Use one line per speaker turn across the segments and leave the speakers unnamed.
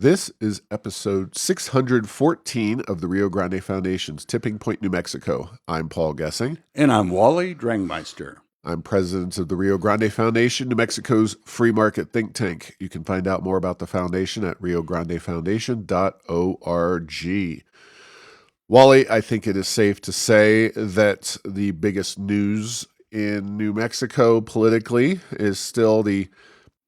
This is episode 614 of the Rio Grande Foundation's Tipping Point, New Mexico. I'm Paul Gessing.
And I'm Wally Drangmeister.
I'm president of the Rio Grande Foundation, New Mexico's free market think tank. You can find out more about the foundation at riograndefoundation.org. Wally, I think it is safe to say that the biggest news in New Mexico politically is still the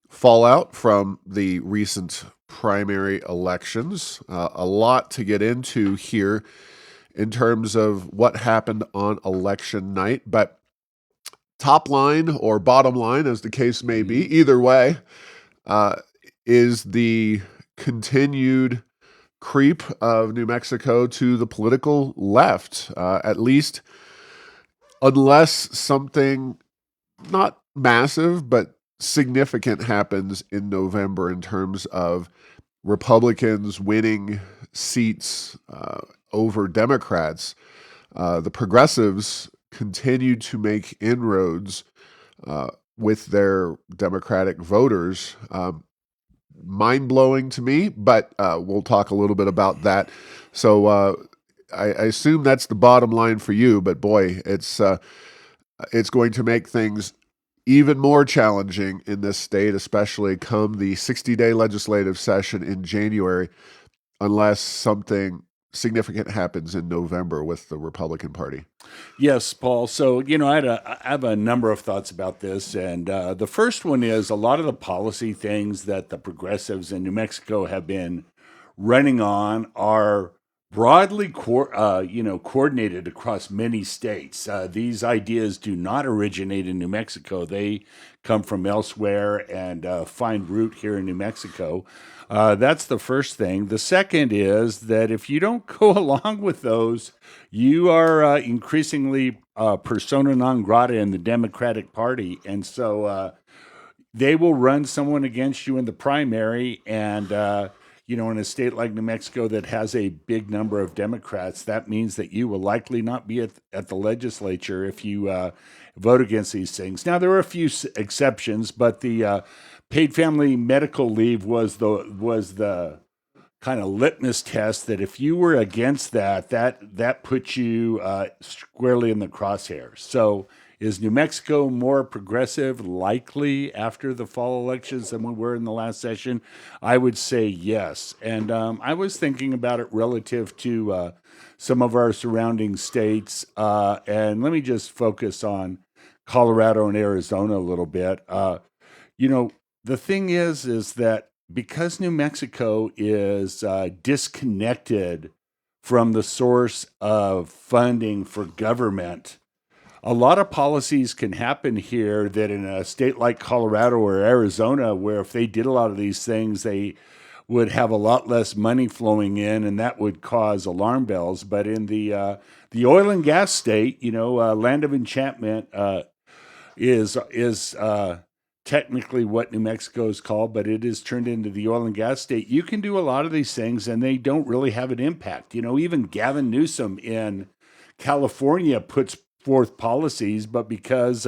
fallout from the recent primary elections. A lot to get into here in terms of what happened on election night, but top line or bottom line, as the case may be, either way, is the continued creep of New Mexico to the political left, at least unless something not massive, but significant happens in November in terms of Republicans winning seats over Democrats. The progressives continue to make inroads with their Democratic voters. Mind-blowing to me, but we'll talk a little bit about that. So I assume that's the bottom line for you, but boy, it's going to make things even more challenging in this state, especially come the 60-day legislative session in January, unless something significant happens in November with the Republican Party.
Yes, Paul. So, I have a number of thoughts about this. And the first one is a lot of the policy things that the progressives in New Mexico have been running on are broadly coordinated across many states. These ideas do not originate in New Mexico. They come from elsewhere and find root here in New Mexico. That's the first thing. The second is that if you don't go along with those, you are increasingly persona non grata in the Democratic Party. And so they will run someone against you in the primary. And, in a state like New Mexico that has a big number of Democrats, that means that you will likely not be at the legislature if you vote against these things. Now, there are a few exceptions, but the paid family medical leave was the kind of litmus test that if you were against that put you squarely in the crosshairs. So is New Mexico more progressive likely after the fall elections than we were in the last session? I would say yes. And I was thinking about it relative to some of our surrounding states. And let me just focus on Colorado and Arizona a little bit. The thing is that because New Mexico is disconnected from the source of funding for government, a lot of policies can happen here that in a state like Colorado or Arizona, where if they did a lot of these things, they would have a lot less money flowing in, and that would cause alarm bells. But in the oil and gas state, land of enchantment is technically what New Mexico is called, but it is turned into the oil and gas state. You can do a lot of these things, and they don't really have an impact. Even Gavin Newsom in California puts forth policies, but because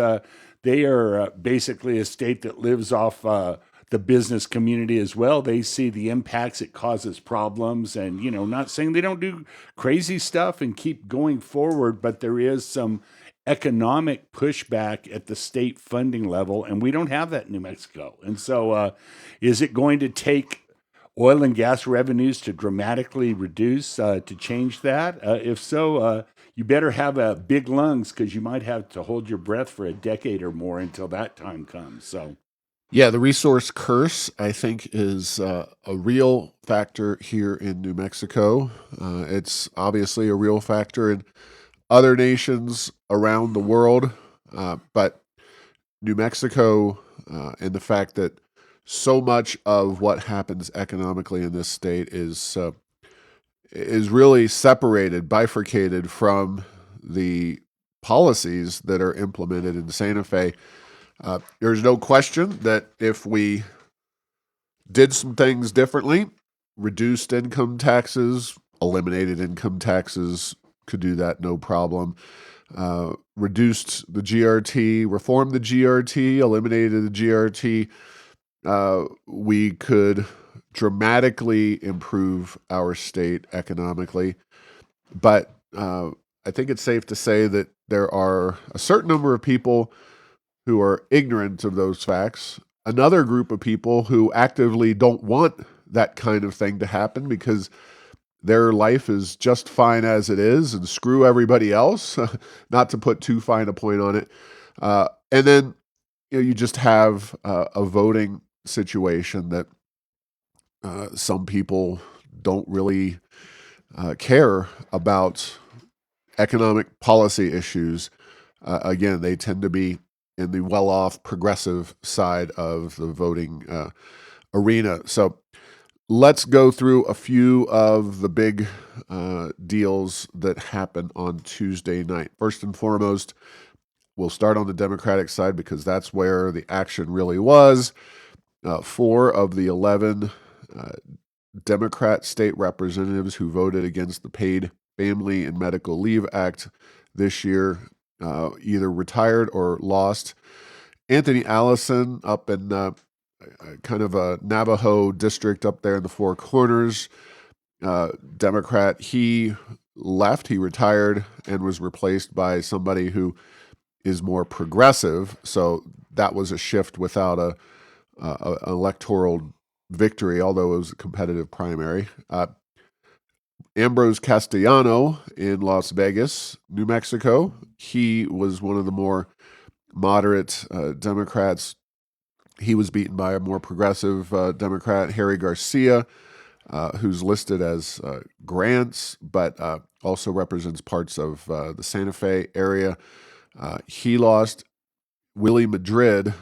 they are basically a state that lives off the business community as well, they see the impacts it causes problems. And, not saying they don't do crazy stuff and keep going forward, but there is some economic pushback at the state funding level, and we don't have that in New Mexico. And so is it going to take oil and gas revenues to dramatically reduce to change that? If so, you better have big lungs, because you might have to hold your breath for a decade or more until that time comes. So,
yeah, the resource curse, I think, is a real factor here in New Mexico. It's obviously a real factor in other nations around the world, but New Mexico and the fact that so much of what happens economically in this state is really separated, bifurcated from the policies that are implemented in Santa Fe. There's no question that if we did some things differently, reduced income taxes, eliminated income taxes, could do that no problem. Reduced the GRT, reformed the GRT, eliminated the GRT, we could dramatically improve our state economically. But I think it's safe to say that there are a certain number of people who are ignorant of those facts, another group of people who actively don't want that kind of thing to happen because their life is just fine as it is and screw everybody else, not to put too fine a point on it. And then you just have a voting situation that some people don't really care about economic policy issues. Again, they tend to be in the well-off progressive side of the voting arena. So let's go through a few of the big deals that happened on Tuesday night. First and foremost, we'll start on the Democratic side because that's where the action really was. 4 of the 11 Democrat state representatives who voted against the Paid Family and Medical Leave Act this year either retired or lost. Anthony Allison up in kind of a Navajo district up there in the Four Corners, Democrat, he left, he retired, and was replaced by somebody who is more progressive. So that was a shift without a electoral victory, although it was a competitive primary. Ambrose Castellano in Las Vegas, New Mexico, he was one of the more moderate Democrats. He was beaten by a more progressive Democrat, Harry Garcia, who's listed as Grants, but also represents parts of the Santa Fe area. He lost. Willie Madrid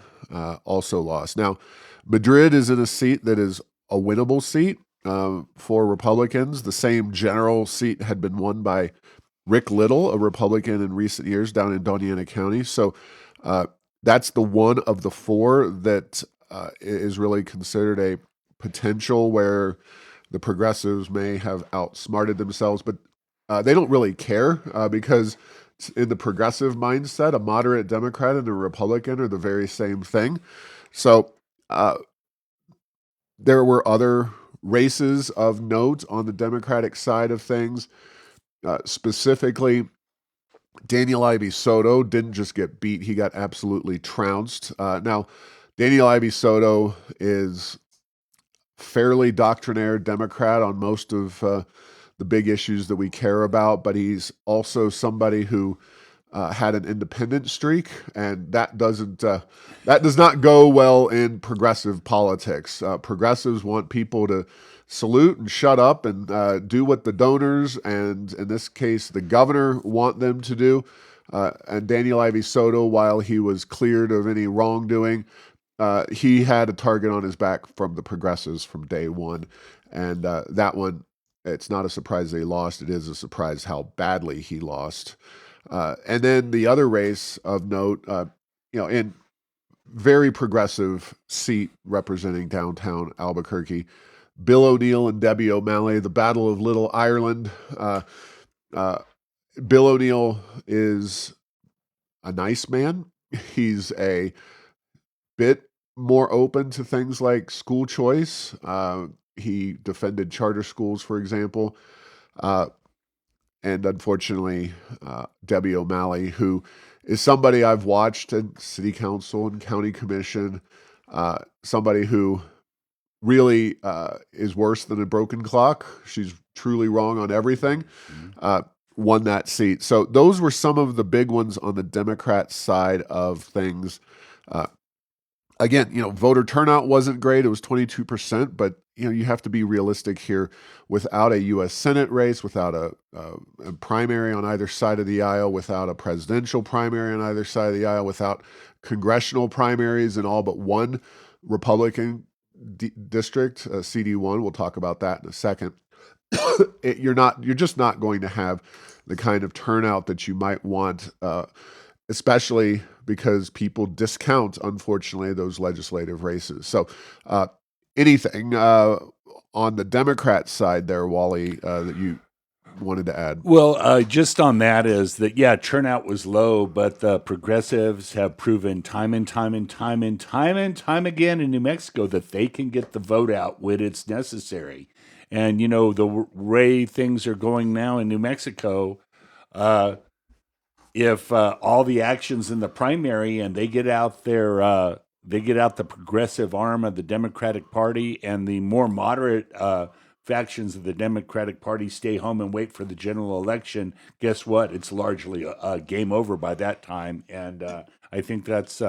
also lost. Now, Madrid is in a seat that is a winnable seat for Republicans. The same general seat had been won by Rick Little, a Republican in recent years down in Doña Ana County. So that's the one of the 4 that is really considered a potential where the progressives may have outsmarted themselves, but they don't really care because in the progressive mindset, a moderate Democrat and a Republican are the very same thing. So there were other races of note on the Democratic side of things. Specifically, Daniel Ivey Soto didn't just get beat, he got absolutely trounced. Now, Daniel Ivey Soto is fairly doctrinaire Democrat on most of the big issues that we care about, but he's also somebody who had an independent streak, and that does not go well in progressive politics. Progressives want people to salute and shut up and do what the donors, and in this case, the governor, want them to do. And Daniel Ivey Soto, while he was cleared of any wrongdoing, he had a target on his back from the progressives from day one. And that one, it's not a surprise they lost. It is a surprise how badly he lost. And then the other race of note, in very progressive seat representing downtown Albuquerque, Bill O'Neill and Debbie O'Malley, the Battle of Little Ireland. Bill O'Neill is a nice man. He's a bit more open to things like school choice. He defended charter schools, for example. And unfortunately, Debbie O'Malley, who is somebody I've watched in city council and county commission, somebody who really is worse than a broken clock. She's truly wrong on everything. Won that seat. So those were some of the big ones on the Democrat side of things. Again, voter turnout wasn't great. It was 22%, but you have to be realistic here. Without a U.S. Senate race, without a primary on either side of the aisle, without a presidential primary on either side of the aisle, without congressional primaries in all but one Republican district, CD1, we'll talk about that in a second. You're just not going to have the kind of turnout that you might want, especially because people discount, unfortunately, those legislative races. So anything on the Democrat side there, Wally, that you wanted to add?
Well, just on that is that, yeah, turnout was low, but the progressives have proven time and time and time and time and time again in New Mexico that they can get the vote out when it's necessary. And, the way things are going now in New Mexico, if all the actions in the primary and they get out the progressive arm of the Democratic Party, and the more moderate factions of the Democratic Party stay home and wait for the general election, guess what? It's largely a game over by that time. And I think that's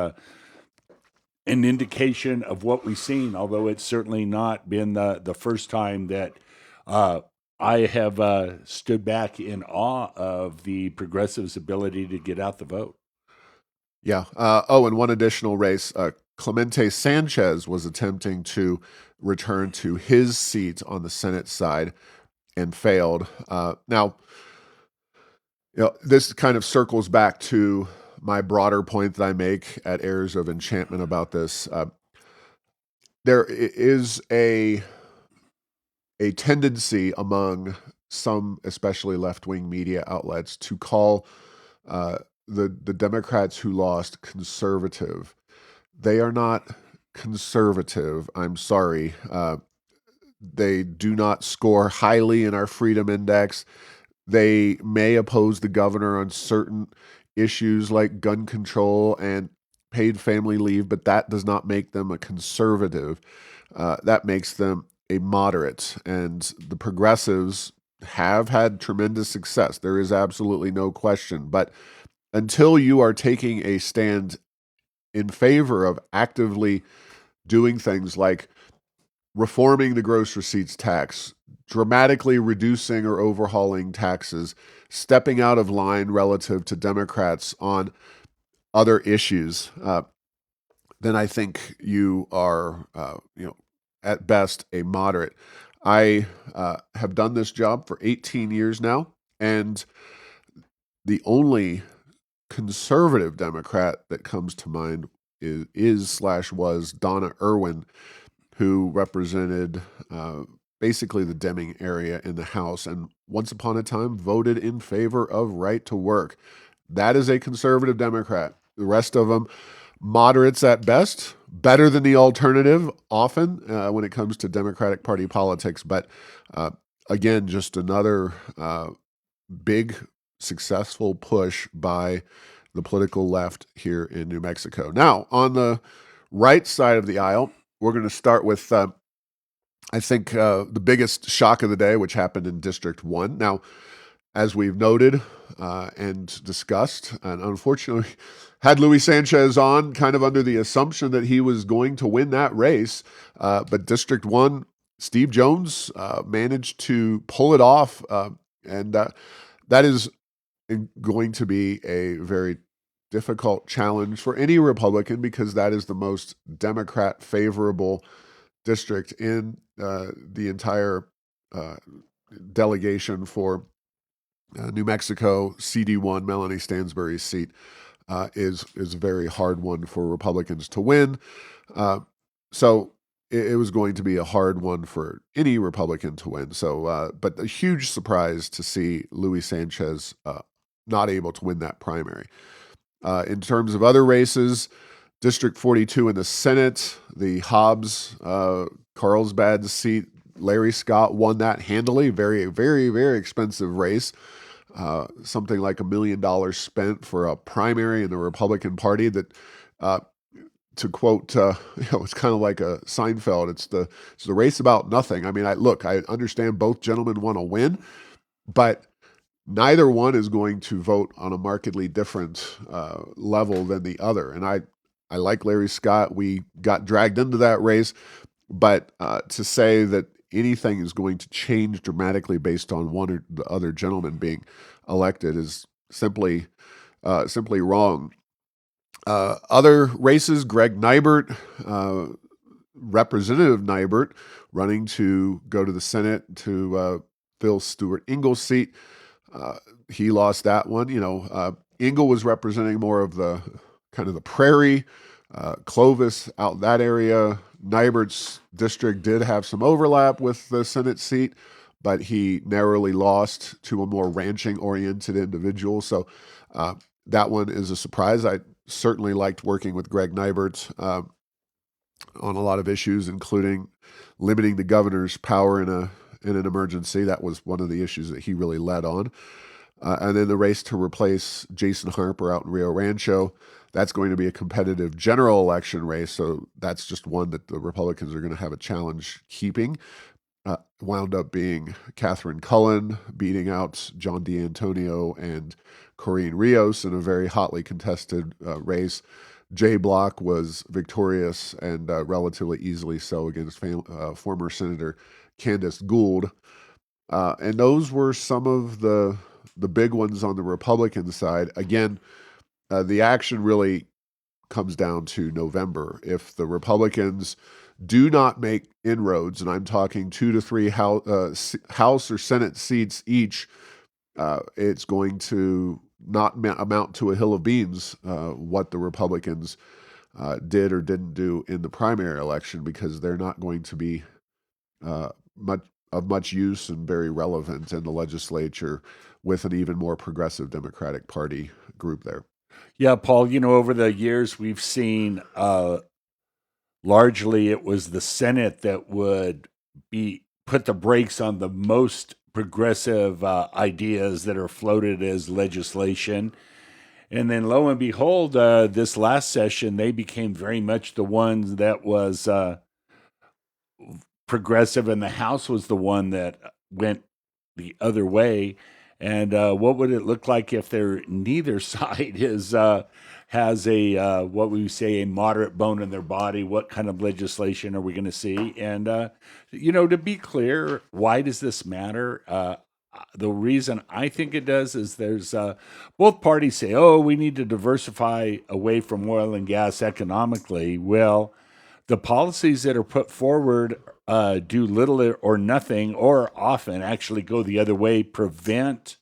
an indication of what we've seen, although it's certainly not been the first time that uh, I have stood back in awe of the progressives' ability to get out the vote.
Yeah. And one additional race. Clemente Sanchez was attempting to return to his seat on the Senate side and failed. Now, this kind of circles back to my broader point that I make at Airs of Enchantment about this. There is a tendency among some, especially left-wing media outlets, to call the Democrats who lost conservative. They are not conservative. I'm sorry. They do not score highly in our freedom index. They may oppose the governor on certain issues like gun control and paid family leave, but that does not make them a conservative. That makes them a moderate. And the progressives have had tremendous success. There is absolutely no question. But until you are taking a stand in favor of actively doing things like reforming the gross receipts tax, dramatically reducing or overhauling taxes, stepping out of line relative to Democrats on other issues, then I think you are, at best, a moderate. I have done this job for 18 years now, and the only conservative Democrat that comes to mind is/was Donna Irwin, who represented basically the Deming area in the House, and once upon a time voted in favor of right to work. That is a conservative Democrat. The rest of them, moderates at best, better than the alternative often when it comes to Democratic Party politics. But again, just another big successful push by the political left here in New Mexico. Now, on the right side of the aisle, we're going to start with, I think, the biggest shock of the day, which happened in District 1. Now, as we've noted and discussed, and unfortunately had Luis Sanchez on kind of under the assumption that he was going to win that race, but District 1, Steve Jones managed to pull it off, and that is going to be a very difficult challenge for any Republican because that is the most Democrat favorable district in the entire delegation for New Mexico. CD1, Melanie Stansbury's seat, is a very hard one for Republicans to win. So it was going to be a hard one for any Republican to win. So, but a huge surprise to see Luis Sanchez not able to win that primary. In terms of other races, District 42 in the Senate, the Hobbs, Carlsbad seat, Larry Scott won that handily. Very, very, very expensive race. Something like $1 million spent for a primary in the Republican Party that, to quote, it's kind of like a Seinfeld. It's the race about nothing. I mean, I understand both gentlemen want to win, but neither one is going to vote on a markedly different level than the other. And I like Larry Scott. We got dragged into that race, but to say that anything is going to change dramatically based on one or the other gentleman being elected is simply wrong. Other races, Greg Nybert, Representative Nybert, running to go to the Senate to fill Stuart Ingle's seat. He lost that one. Ingle was representing more of the kind of the prairie, Clovis out that area. Nybert's district did have some overlap with the Senate seat, but he narrowly lost to a more ranching-oriented individual. So that one is a surprise. I certainly liked working with Greg Nybert on a lot of issues, including limiting the governor's power in an emergency. That was one of the issues that he really led on. And then the race to replace Jason Harper out in Rio Rancho. That's going to be a competitive general election race, so that's just one that the Republicans are going to have a challenge keeping. Wound up being Catherine Cullen beating out John D'Antonio and Corrine Rios in a very hotly contested race. Jay Block was victorious and relatively easily so against former Senator Candace Gould. And those were some of the big ones on the Republican side. Again, the action really comes down to November. If the Republicans do not make inroads, and I'm talking 2 to 3 House or Senate seats each, it's going to not amount to a hill of beans what the Republicans did or didn't do in the primary election, because they're not going to be much use and very relevant in the legislature with an even more progressive Democratic Party group there.
Yeah, Paul, over the years we've seen largely it was the Senate that would put the brakes on the most progressive ideas that are floated as legislation. And then lo and behold, this last session, they became very much the ones that was progressive, and the House was the one that went the other way. And what would it look like if neither side has a what we say a moderate bone in their body? What kind of legislation are we going to see? And to be clear, why does this matter? The reason I think it does is there's both parties say, oh, we need to diversify away from oil and gas economically. Well, the policies that are put forward do little or nothing, or often actually go the other way, prevent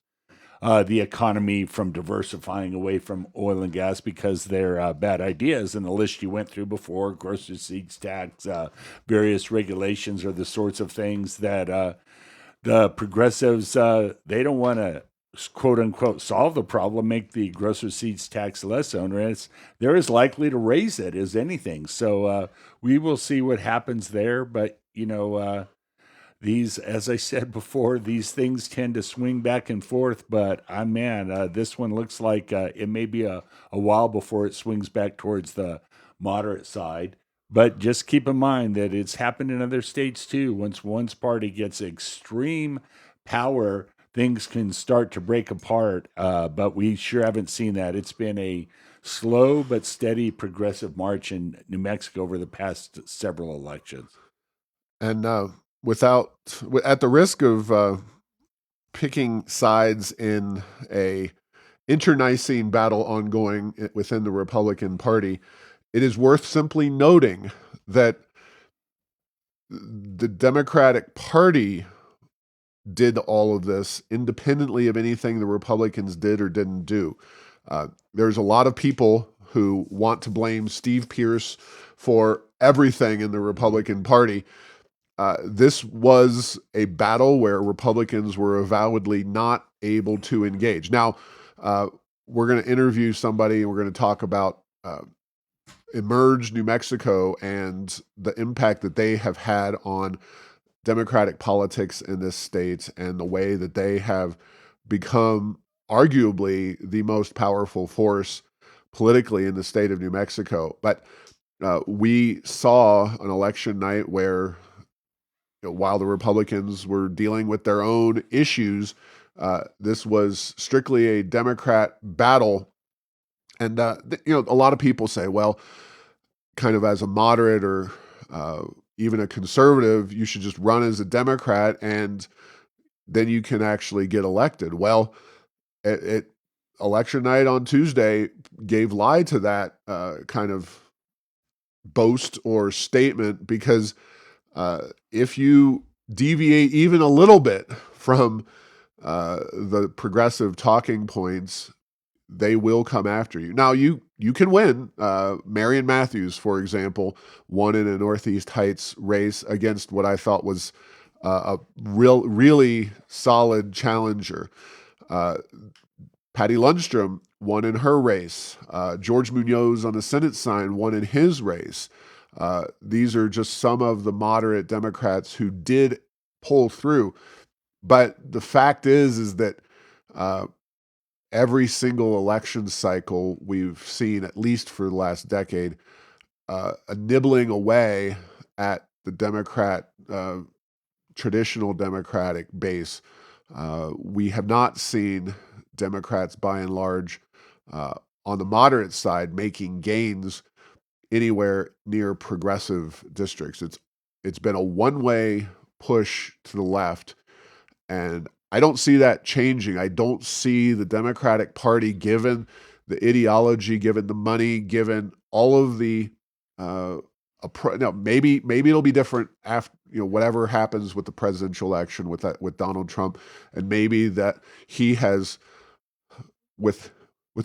the economy from diversifying away from oil and gas because they're bad ideas. And the list you went through before, gross receipts tax, various regulations, are the sorts of things that the progressives, they don't want to quote unquote solve the problem, make the gross receipts tax less onerous. They're as likely to raise it as anything. So we will see what happens there. But, these, as I said before, these things tend to swing back and forth. But this one looks like it may be a while before it swings back towards the moderate side. But just keep in mind that it's happened in other states too. Once one's party gets extreme power, things can start to break apart. But we sure haven't seen that. It's been a slow but steady progressive march in New Mexico over the past several elections.
And at the risk of picking sides in a internecine battle ongoing within the Republican Party, it is worth simply noting that the Democratic Party did all of this independently of anything the Republicans did or didn't do. There's a lot of people who want to blame Steve Pierce for everything in the Republican Party. This was a battle where Republicans were avowedly not able to engage. Now, we're going to interview somebody, and we're going to talk about Emerge New Mexico and the impact that they have had on Democratic politics in this state and the way that they have become arguably the most powerful force politically in the state of New Mexico. But we saw an election night where, while the Republicans were dealing with their own issues, this was strictly a Democrat battle. And, a lot of people say, well, kind of as a moderate or even a conservative, you should just run as a Democrat and then you can actually get elected. Well, election night on Tuesday gave lie to that kind of boast or statement, because if you deviate even a little bit from the progressive talking points, they will come after you. Now, you can win. Marion Matthews, for example, won in a Northeast Heights race against what I thought was a really solid challenger. Uh, Patty Lundstrom won in her race. George Munoz on the Senate side won in his race. These are just some of the moderate Democrats who did pull through. But the fact is that uh, every single election cycle we've seen, at least for the last decade, a nibbling away at the traditional Democratic base. We have not seen Democrats, by and large, on the moderate side, making gains anywhere near progressive districts. It's been a one-way push to the left, and I don't see that changing. I don't see the Democratic Party, given the ideology, given the money, given all of the now maybe it'll be different after whatever happens with the presidential election with Donald Trump, and maybe that he has, with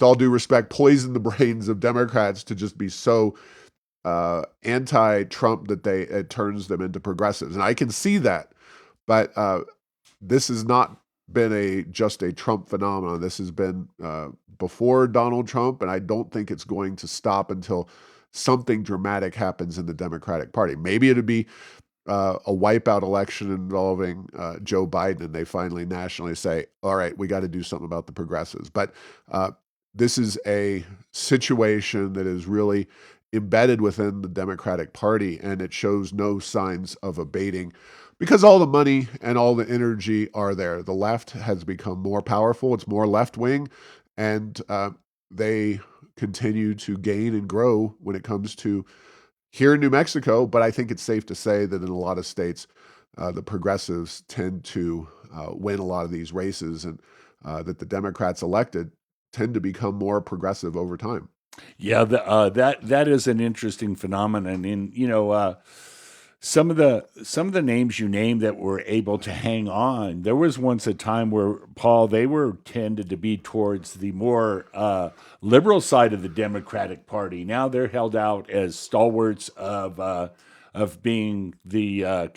all due respect, poisoned the brains of Democrats to just be so anti-Trump that it turns them into progressives, and I can see that, but this has not been just a Trump phenomenon. This has been before Donald Trump, and I don't think it's going to stop until something dramatic happens in the Democratic Party. Maybe it'd be a wipeout election involving Joe Biden, and they finally nationally say, all right, we got to do something about the progressives. But this is a situation that is really embedded within the Democratic Party, and it shows no signs of abating because all the money and all the energy are there. The left has become more powerful. It's more left-wing, and they continue to gain and grow when it comes to here in New Mexico. But I think it's safe to say that in a lot of states, the progressives tend to win a lot of these races, and that the Democrats elected tend to become more progressive over time.
Yeah, that is an interesting phenomenon. And some of the names you named that were able to hang on. There was once a time where, Paul, they were tended to be towards the more liberal side of the Democratic Party. Now they're held out as stalwarts of being the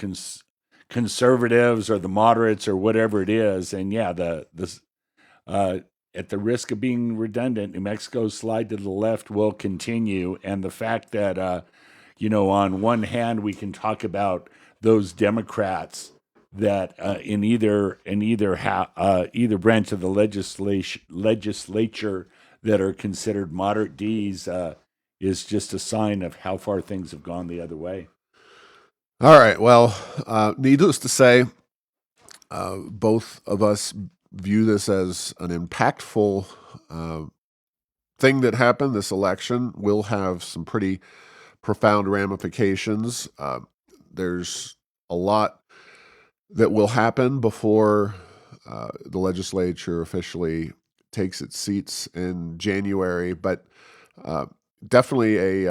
conservatives or the moderates or whatever it is. And yeah, at the risk of being redundant, New Mexico's slide to the left will continue, and the fact that on one hand, we can talk about those Democrats that either branch of the legislature that are considered moderate D's is just a sign of how far things have gone the other way.
All right. Well, needless to say, both of us view this as an impactful thing that happened. This election will have some pretty profound ramifications. There's a lot that will happen before the legislature officially takes its seats in January, but definitely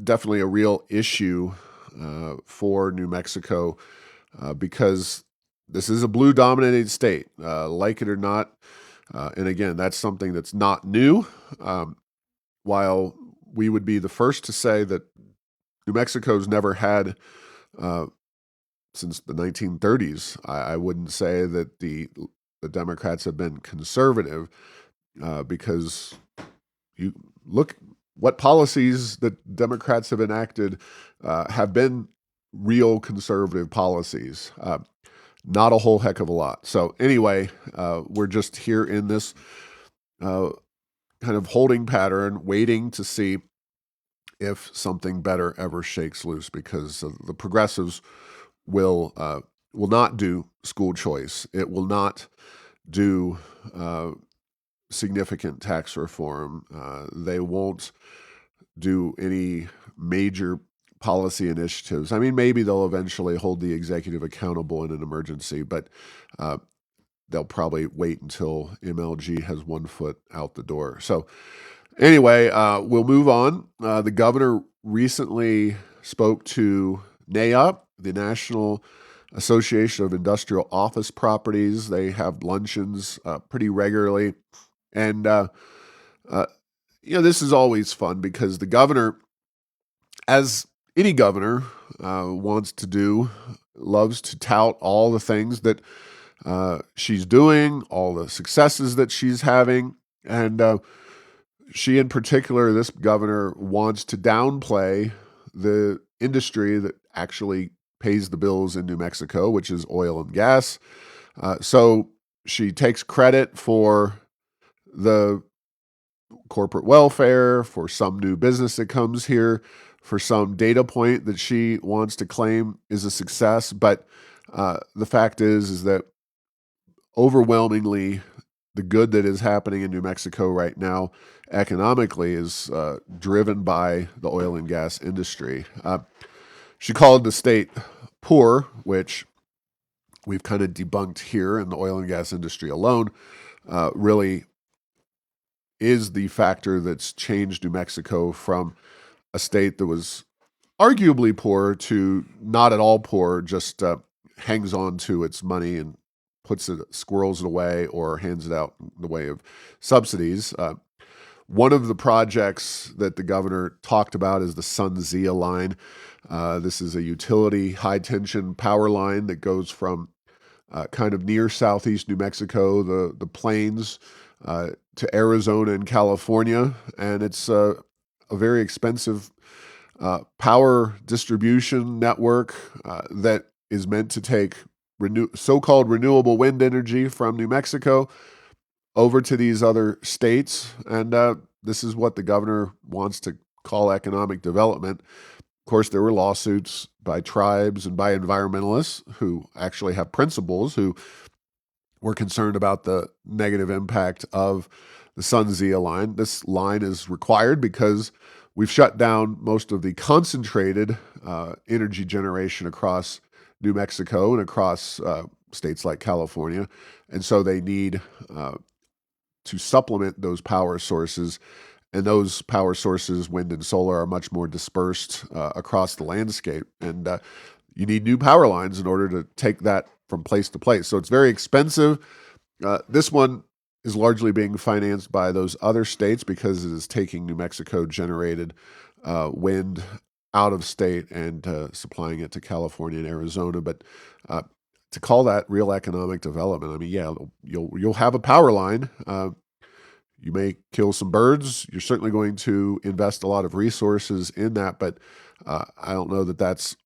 definitely a real issue for New Mexico because this is a blue-dominated state, like it or not. And again, that's something that's not new. While we would be the first to say that New Mexico's never had, since the 1930s, I wouldn't say that the Democrats have been conservative, because you look what policies that Democrats have enacted have been real conservative policies. Not a whole heck of a lot. So anyway, we're just here in this kind of holding pattern, waiting to see if something better ever shakes loose, because the progressives will not do school choice. It will not do significant tax reform. They won't do any major policy initiatives. I mean, maybe they'll eventually hold the executive accountable in an emergency, but they'll probably wait until MLG has one foot out the door. So anyway, we'll move on. The governor recently spoke to NAIOP, the National Association of Industrial Office Properties. They have luncheons pretty regularly. And, this is always fun because the governor, as any governor wants to do, loves to tout all the things that she's doing, all the successes that she's having. And she, in particular, this governor, wants to downplay the industry that actually pays the bills in New Mexico, which is oil and gas. So she takes credit for the corporate welfare, for some new business that comes here, for some data point that she wants to claim is a success. But the fact is that overwhelmingly, the good that is happening in New Mexico right now economically is driven by the oil and gas industry. She called the state poor, which we've kind of debunked here in the oil and gas industry alone, really is the factor that's changed New Mexico from a state that was arguably poor to not at all poor, just hangs on to its money and squirrels it away or hands it out in the way of subsidies. One of the projects that the governor talked about is the Sunzia line. This is a utility high tension power line that goes from kind of near southeast New Mexico, the plains, to Arizona and California. And it's a very expensive power distribution network that is meant to take so-called renewable wind energy from New Mexico over to these other states. And this is what the governor wants to call economic development. Of course, there were lawsuits by tribes and by environmentalists who actually have principles, who were concerned about the negative impact of the Sunzia line. This line is required because we've shut down most of the concentrated energy generation across New Mexico and across states like California. And so they need to supplement those power sources. And those power sources, wind and solar, are much more dispersed across the landscape. And you need new power lines in order to take that from place to place. So it's very expensive. This one is largely being financed by those other states because it is taking New Mexico generated wind out of state and supplying it to California and Arizona. But to call that real economic development, I mean, yeah, you'll have a power line. You may kill some birds. You're certainly going to invest a lot of resources in that, but I don't know that that's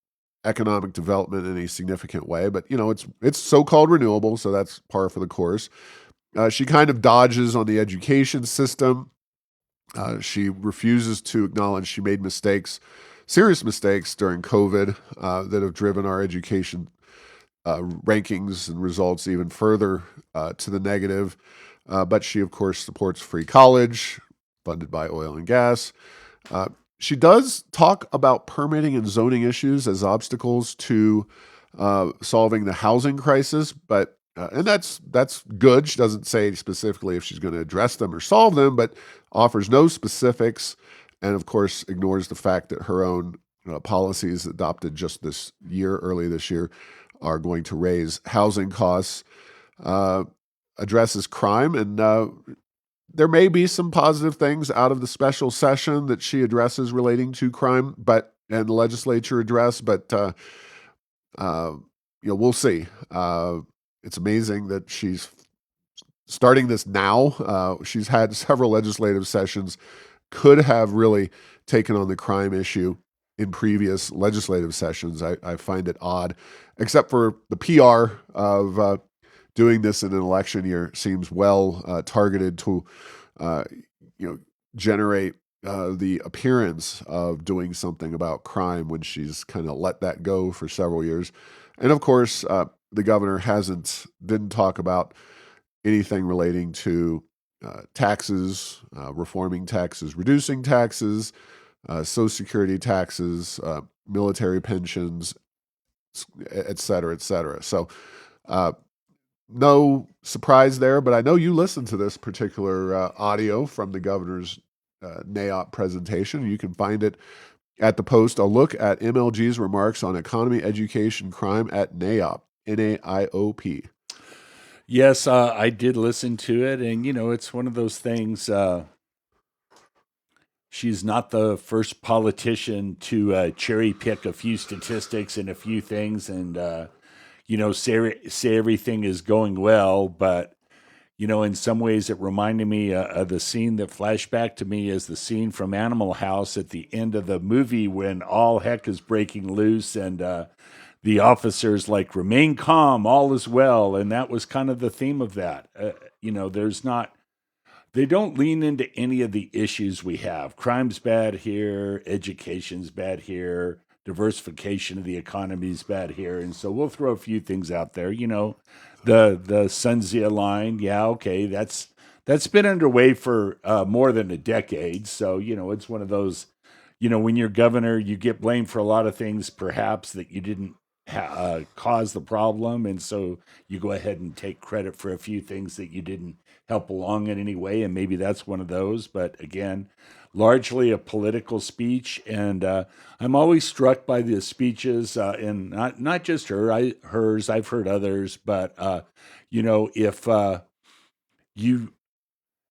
economic development in a significant way. But it's so-called renewable, so that's par for the course. She kind of dodges on the education system. She refuses to acknowledge she made mistakes, serious mistakes during COVID that have driven our education rankings and results even further to the negative. But she, of course, supports free college, funded by oil and gas. She does talk about permitting and zoning issues as obstacles to solving the housing crisis, but and that's good. She doesn't say specifically if she's going to address them or solve them, but offers no specifics, and of course ignores the fact that her own policies adopted just early this year, are going to raise housing costs. Addresses crime, and there may be some positive things out of the special session that she addresses relating to crime, and the legislature address, but we'll see. It's amazing that she's starting this now. She's had several legislative sessions, could have really taken on the crime issue in previous legislative sessions. I find it odd, except for the PR of doing this in an election year seems well targeted to, generate the appearance of doing something about crime when she's kind of let that go for several years. And of course, the governor didn't talk about anything relating to taxes, reforming taxes, reducing taxes, Social Security taxes, military pensions, et cetera, et cetera. So no surprise there, but I know you listened to this particular audio from the governor's NAIOP presentation. You can find it at the Post. A look at MLG's remarks on economy, education, crime at NAIOP, NAIOP.
Yes, I did listen to it, and it's one of those things. she's not the first politician to cherry pick a few statistics and a few things, and say everything is going well. But in some ways, it reminded me of the scene that flashed back to me as the scene from Animal House at the end of the movie when all heck is breaking loose, and the officers like remain calm, all is well, and that was kind of the theme of that. There's not they don't lean into any of the issues we have. Crime's bad here, education's bad here, diversification of the economy's bad here, and so we'll throw a few things out there. The Sunzia line, yeah, okay, that's been underway for more than a decade. So it's one of those. When you're governor, you get blamed for a lot of things, perhaps that you didn't cause the problem, and so you go ahead and take credit for a few things that you didn't help along in any way, and maybe that's one of those. But again, largely a political speech, and I'm always struck by the speeches, and not just hers. I've heard others, but if you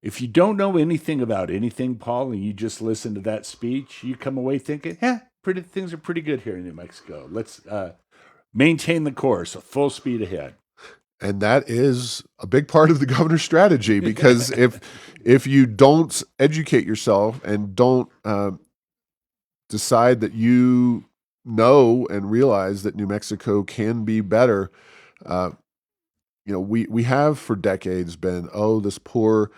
if you don't know anything about anything, Paul, and you just listen to that speech, you come away thinking, pretty things are pretty good here in New Mexico. Let's maintain the course, full speed ahead.
And that is a big part of the governor's strategy, because if you don't educate yourself and don't decide that you know and realize that New Mexico can be better, we have for decades been, this poor,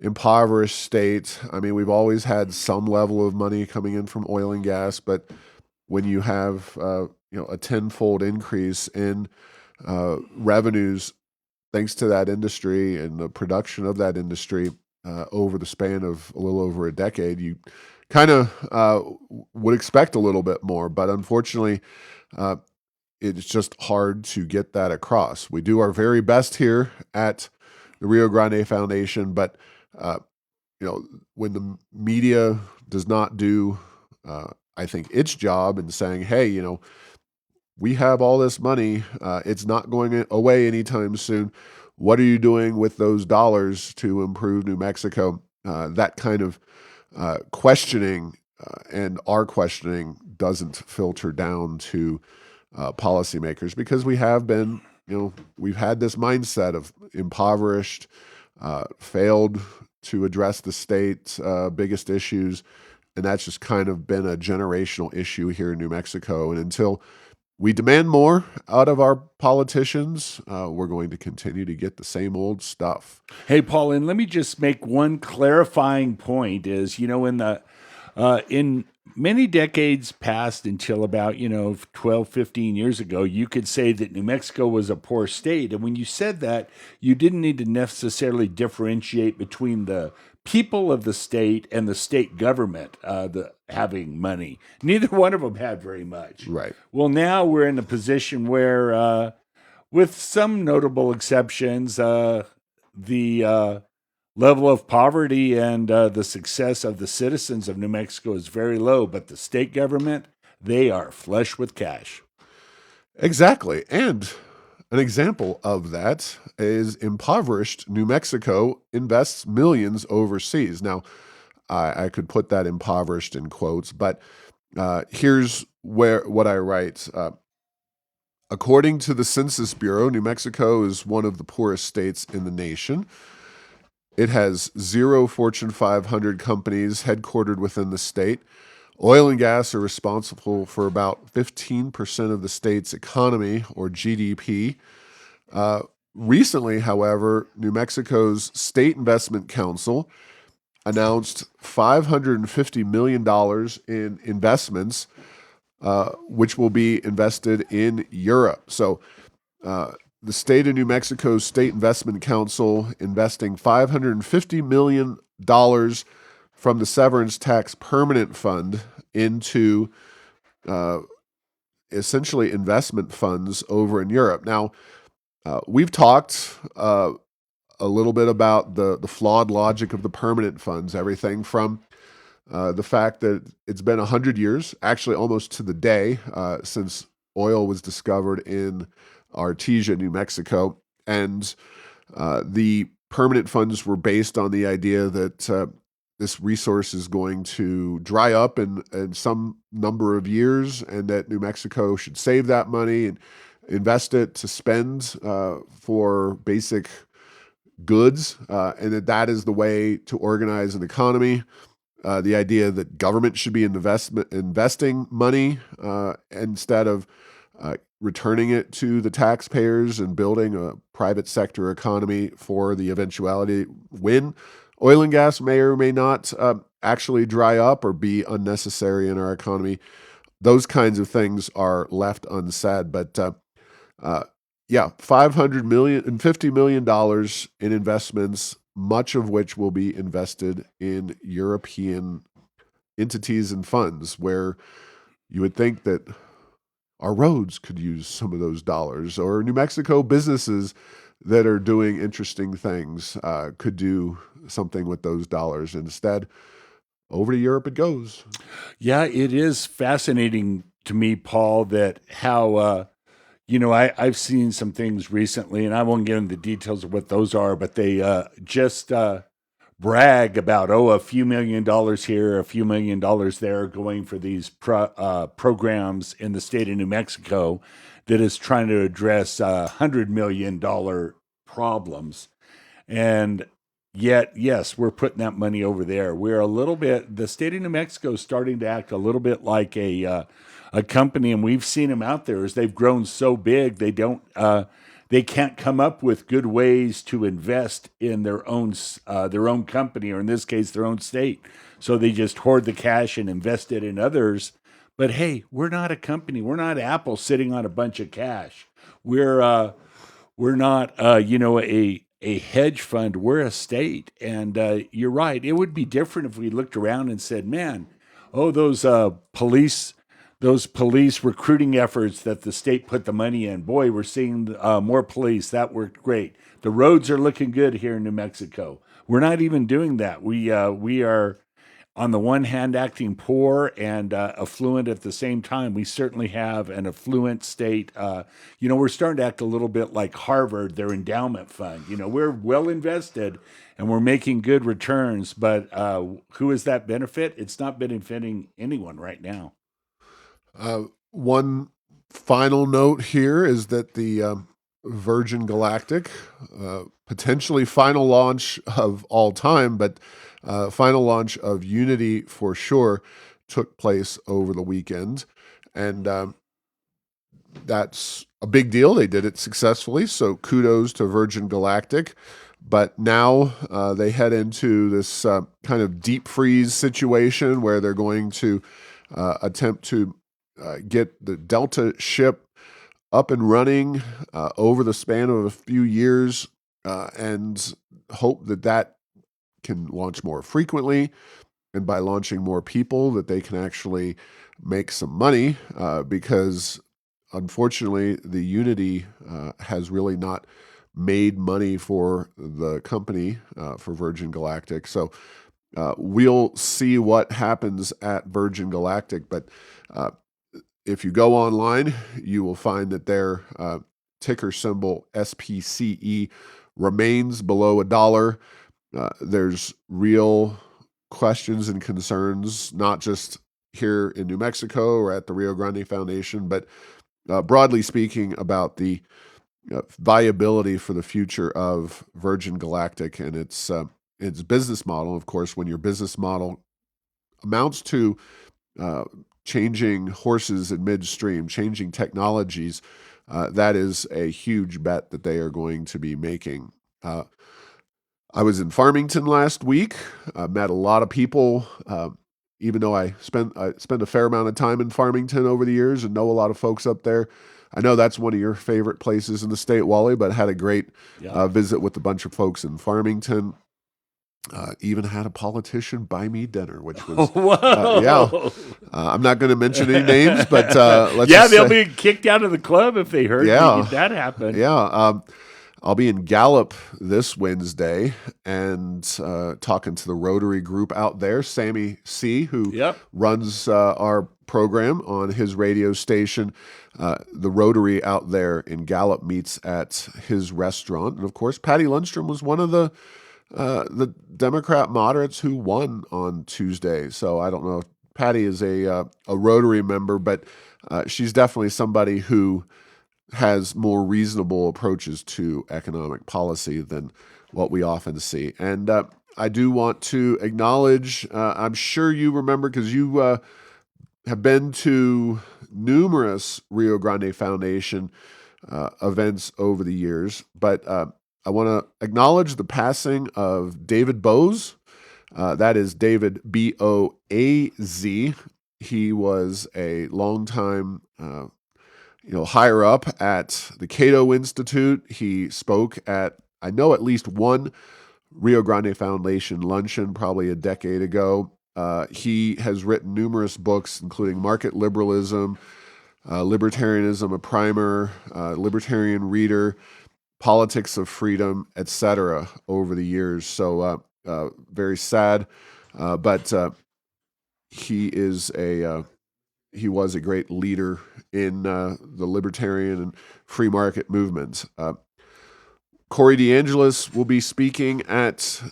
impoverished state. I mean, we've always had some level of money coming in from oil and gas, but when you have a tenfold increase in revenues thanks to that industry and the production of that industry over the span of a little over a decade, you kind of would expect a little bit more. But unfortunately, it's just hard to get that across. We do our very best here at the Rio Grande Foundation, but when the media does not do, I think, its job in saying, hey, we have all this money. It's not going away anytime soon. What are you doing with those dollars to improve New Mexico? That kind of questioning and our questioning doesn't filter down to policymakers, because we have been, we've had this mindset of impoverished, failed to address the state's biggest issues, and that's just kind of been a generational issue here in New Mexico. And until we demand more out of our politicians, we're going to continue to get the same old stuff.
Hey, Paul, and let me just make one clarifying point is, in many decades past until about, 12, 15 years ago, you could say that New Mexico was a poor state. And when you said that, you didn't need to necessarily differentiate between the people of the state and the state government having money. Neither one of them had very much.
Right.
Well, now we're in a position where, with some notable exceptions, the level of poverty and the success of the citizens of New Mexico is very low, but the state government, they are flush with cash.
Exactly. And an example of that is Impoverished New Mexico invests millions overseas. Now, I could put that impoverished in quotes, but here's what I write. According to the Census Bureau, New Mexico is one of the poorest states in the nation. It has 0 Fortune 500 companies headquartered within the state. Oil and gas are responsible for about 15% of the state's economy, or GDP. Recently, however, New Mexico's State Investment Council announced $550 million in investments, which will be invested in Europe. So the state of New Mexico's State Investment Council investing $550 million from the Severance Tax Permanent Fund into essentially investment funds over in Europe. Now, we've talked a little bit about the flawed logic of the permanent funds, everything from the fact that it's been 100 years, actually almost to the day, since oil was discovered in Artesia, New Mexico, and the permanent funds were based on the idea that this resource is going to dry up in some number of years, and that New Mexico should save that money and invest it to spend for basic goods, and that is the way to organize an economy. The idea that government should be investing money instead of returning it to the taxpayers and building a private sector economy for the eventuality when oil and gas may or may not actually dry up or be unnecessary in our economy. Those kinds of things are left unsaid. But yeah, $500 million and $50 million in investments, much of which will be invested in European entities and funds, where you would think that our roads could use some of those dollars, or New Mexico businesses that are doing interesting things could do something with those dollars. Instead, over to Europe it goes.
Yeah, it is fascinating to me, Paul, that how I've seen some things recently, and I won't get into the details of what those are, but they just brag about, a few $1,000,000 here, a few $1,000,000 there, going for these programs in the state of New Mexico that is trying to address $100 million problems. And yet, yes, we're putting that money over there. We're a little bit, the state of New Mexico is starting to act a little bit like a company, and we've seen them out there as they've grown so big, they can't come up with good ways to invest in their own company, or in this case, their own state. So they just hoard the cash and invest it in others. But hey, we're not a company. We're not Apple sitting on a bunch of cash. We're not a hedge fund. We're a state. And you're right. It would be different if we looked around and said, man, those police recruiting efforts that the state put the money in. Boy, we're seeing more police. That worked great. The roads are looking good here in New Mexico. We're not even doing that. We are, on the one hand, acting poor and affluent at the same time. We certainly have an affluent state. We're starting to act a little bit like Harvard, their endowment fund. We're well invested and we're making good returns. But who is that benefit? It's not benefiting anyone right now.
One final note here is that the Virgin Galactic, potentially final launch of all time, but final launch of Unity for sure, took place over the weekend. And that's a big deal. They did it successfully, so kudos to Virgin Galactic. But now they head into this kind of deep freeze situation where they're going to attempt to get the Delta ship up and running over the span of a few years, and hope that can launch more frequently, and by launching more people that they can actually make some money, because unfortunately the Unity has really not made money for the company, for Virgin Galactic. So we'll see what happens at Virgin Galactic, but if you go online, you will find that their ticker symbol SPCE remains below $1. There's real questions and concerns, not just here in New Mexico or at the Rio Grande Foundation, but broadly speaking, about the viability for the future of Virgin Galactic and its business model. Of course, when your business model amounts to changing horses in midstream, changing technologies, that is a huge bet that they are going to be making. I was in Farmington last week. I met a lot of people, even though I spent a fair amount of time in Farmington over the years and know a lot of folks up there. I know that's one of your favorite places in the state, Wally, but had a great visit with a bunch of folks in Farmington. Even had a politician buy me dinner, which was I'm not going to mention any names, but
they'll be kicked out of the club if they heard that happen.
I'll be in Gallup this Wednesday and talking to the Rotary group out there. Sammy C., who runs our program on his radio station. The Rotary out there in Gallup meets at his restaurant, and of course, Patty Lundstrom was one of the the Democrat moderates who won on Tuesday. So I don't know if Patty is a Rotary member, but she's definitely somebody who has more reasonable approaches to economic policy than what we often see. And I do want to acknowledge, I'm sure you remember because you have been to numerous Rio Grande Foundation events over the years, but I want to acknowledge the passing of David Bose. That is David Boaz. He was a longtime higher up at the Cato Institute. He spoke at, I know, at least one Rio Grande Foundation luncheon probably a decade ago. He has written numerous books, including Market Liberalism, Libertarianism, a Primer, Libertarian Reader, Politics of Freedom, etc. over the years. So very sad, but he was a great leader in the libertarian and free market movements. Corey DeAngelis will be speaking at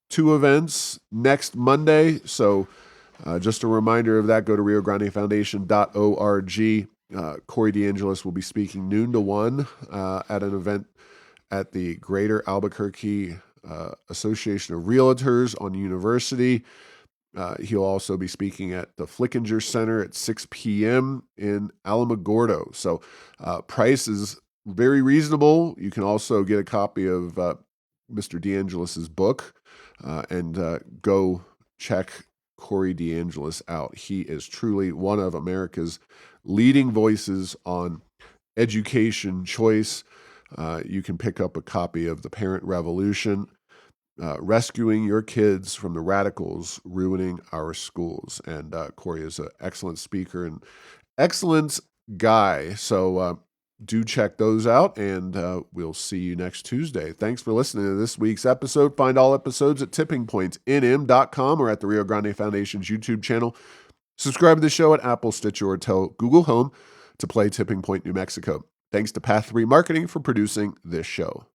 two events next Monday. So just a reminder of that, go to riograndefoundation.org. Corey DeAngelis will be speaking noon to 1 at an event at the Greater Albuquerque Association of Realtors on University. He'll also be speaking at the Flickinger Center at 6 p.m. in Alamogordo. So price is very reasonable. You can also get a copy of Mr. DeAngelis' book and go check Corey DeAngelis out. He is truly one of America's leading voices on education choice. You can pick up a copy of The Parent Revolution, Rescuing Your Kids from the Radicals Ruining Our Schools. And Corey is an excellent speaker and excellent guy. So do check those out, and we'll see you next Tuesday. Thanks for listening to this week's episode. Find all episodes at tippingpointnm.com or at the Rio Grande Foundation's YouTube channel. Subscribe to the show at Apple, Stitcher, or tell Google Home to play Tipping Point New Mexico. Thanks to Path 3 Marketing for producing this show.